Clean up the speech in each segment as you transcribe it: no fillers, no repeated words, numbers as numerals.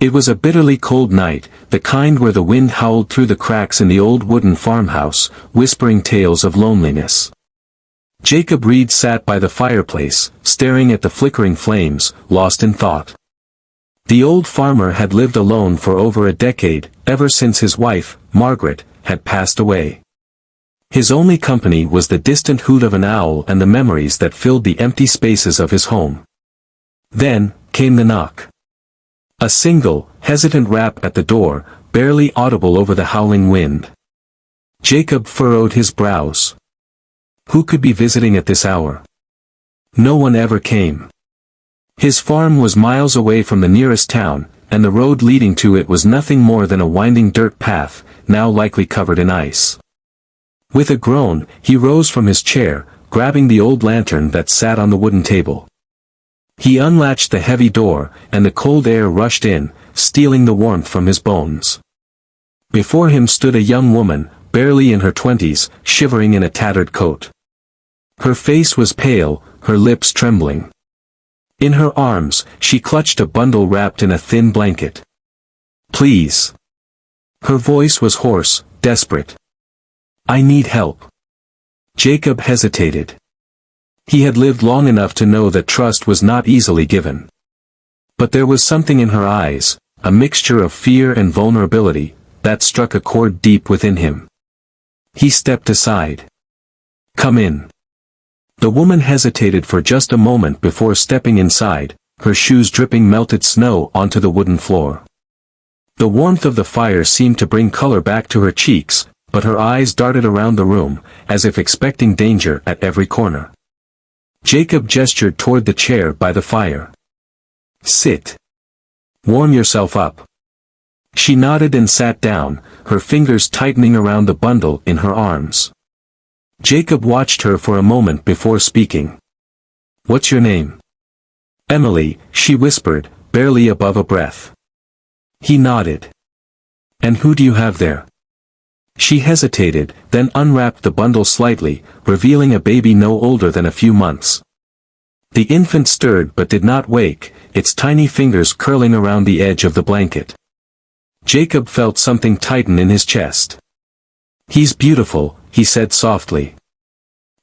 It was a bitterly cold night, the kind where the wind howled through the cracks in the old wooden farmhouse, whispering tales of loneliness. Jacob Reed sat by the fireplace, staring at the flickering flames, lost in thought. The old farmer had lived alone for over a decade, ever since his wife, Margaret, had passed away. His only company was the distant hoot of an owl and the memories that filled the empty spaces of his home. Then, came the knock. A single, hesitant rap at the door, barely audible over the howling wind. Jacob furrowed his brows. Who could be visiting at this hour? No one ever came. His farm was miles away from the nearest town, and the road leading to it was nothing more than a winding dirt path, now likely covered in ice. With a groan, he rose from his chair, grabbing the old lantern that sat on the wooden table. He unlatched the heavy door, and the cold air rushed in, stealing the warmth from his bones. Before him stood a young woman, barely in her 20s, shivering in a tattered coat. Her face was pale, her lips trembling. In her arms, she clutched a bundle wrapped in a thin blanket. "Please." Her voice was hoarse, desperate. "I need help." Jacob hesitated. He had lived long enough to know that trust was not easily given. But there was something in her eyes, a mixture of fear and vulnerability, that struck a chord deep within him. He stepped aside. "Come in." The woman hesitated for just a moment before stepping inside, her shoes dripping melted snow onto the wooden floor. The warmth of the fire seemed to bring color back to her cheeks, but her eyes darted around the room, as if expecting danger at every corner. Jacob gestured toward the chair by the fire. "Sit. Warm yourself up." She nodded and sat down, her fingers tightening around the bundle in her arms. Jacob watched her for a moment before speaking. "What's your name?" "Emily," she whispered, barely above a breath. He nodded. "And who do you have there?" She hesitated, then unwrapped the bundle slightly, revealing a baby no older than a few months. The infant stirred but did not wake, its tiny fingers curling around the edge of the blanket. Jacob felt something tighten in his chest. "He's beautiful," he said softly.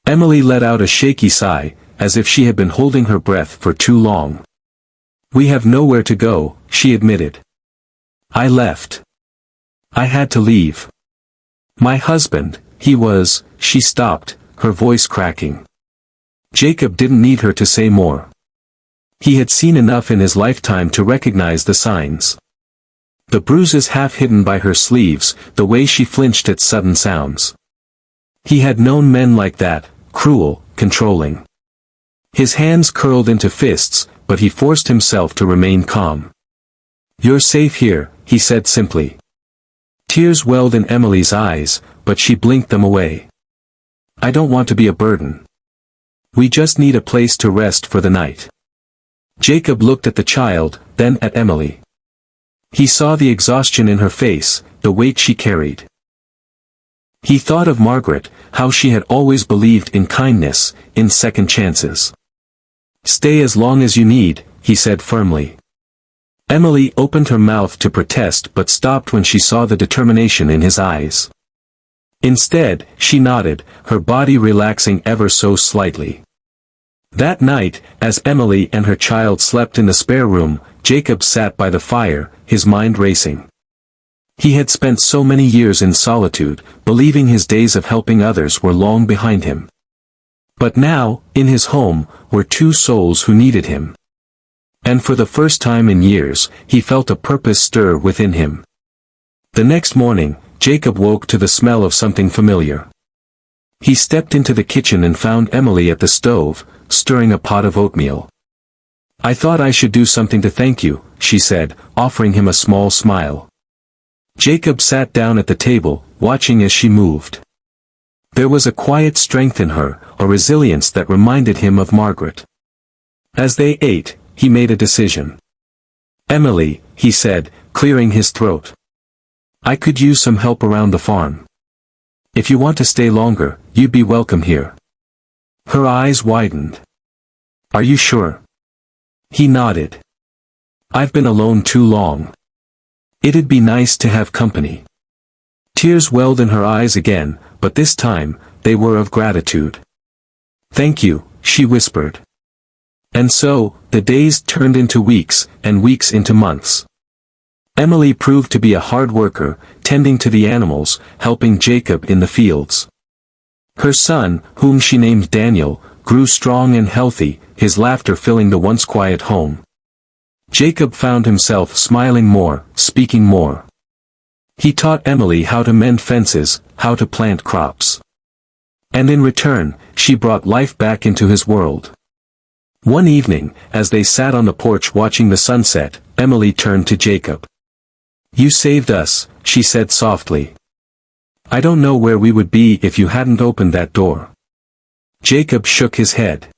Emily let out a shaky sigh, as if she had been holding her breath for too long. "We have nowhere to go," she admitted. "I left. I had to leave. My husband, she stopped, her voice cracking. Jacob didn't need her to say more. He had seen enough in his lifetime to recognize the signs. The bruises half hidden by her sleeves, the way she flinched at sudden sounds. He had known men like that, cruel, controlling. His hands curled into fists, but he forced himself to remain calm. "You're safe here," he said simply. Tears welled in Emily's eyes, but she blinked them away. "I don't want to be a burden. We just need a place to rest for the night." Jacob looked at the child, then at Emily. He saw the exhaustion in her face, the weight she carried. He thought of Margaret, how she had always believed in kindness, in second chances. "Stay as long as you need," he said firmly. Emily opened her mouth to protest but stopped when she saw the determination in his eyes. Instead, she nodded, her body relaxing ever so slightly. That night, as Emily and her child slept in the spare room, Jacob sat by the fire, his mind racing. He had spent so many years in solitude, believing his days of helping others were long behind him. But now, in his home, were two souls who needed him. And for the first time in years, he felt a purpose stir within him. The next morning, Jacob woke to the smell of something familiar. He stepped into the kitchen and found Emily at the stove, stirring a pot of oatmeal. "I thought I should do something to thank you," she said, offering him a small smile. Jacob sat down at the table, watching as she moved. There was a quiet strength in her, a resilience that reminded him of Margaret. As they ate, he made a decision. "Emily," he said, clearing his throat. "I could use some help around the farm. If you want to stay longer, you'd be welcome here." Her eyes widened. "Are you sure?" He nodded. "I've been alone too long. It'd be nice to have company. Tears welled in her eyes again, but this time, they were of gratitude. Thank you, she whispered. And so, the days turned into weeks, and weeks into months. Emily proved to be a hard worker, tending to the animals, helping Jacob in the fields. Her son, whom she named Daniel, grew strong and healthy, his laughter filling the once quiet home. Jacob found himself smiling more, speaking more. He taught Emily how to mend fences, how to plant crops. And in return, she brought life back into his world. One evening, as they sat on the porch watching the sunset, Emily turned to Jacob. "You saved us," she said softly. "I don't know where we would be if you hadn't opened that door." Jacob shook his head.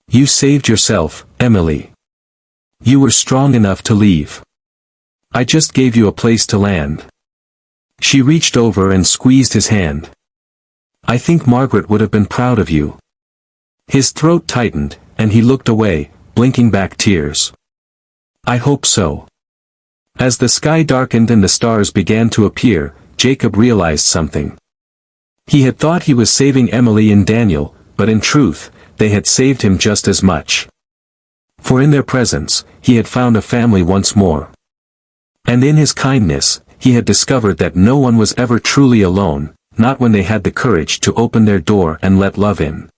"You saved yourself, Emily. You were strong enough to leave. I just gave you a place to land." She reached over and squeezed his hand. "I think Margaret would have been proud of you." His throat tightened, and he looked away, blinking back tears. "I hope so." As the sky darkened and the stars began to appear, Jacob realized something. He had thought he was saving Emily and Daniel, but in truth, they had saved him just as much. For in their presence, he had found a family once more. And in his kindness, he had discovered that no one was ever truly alone, not when they had the courage to open their door and let love in.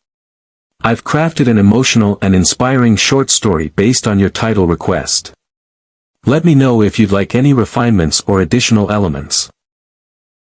I've crafted an emotional and inspiring short story based on your title request. Let me know if you'd like any refinements or additional elements.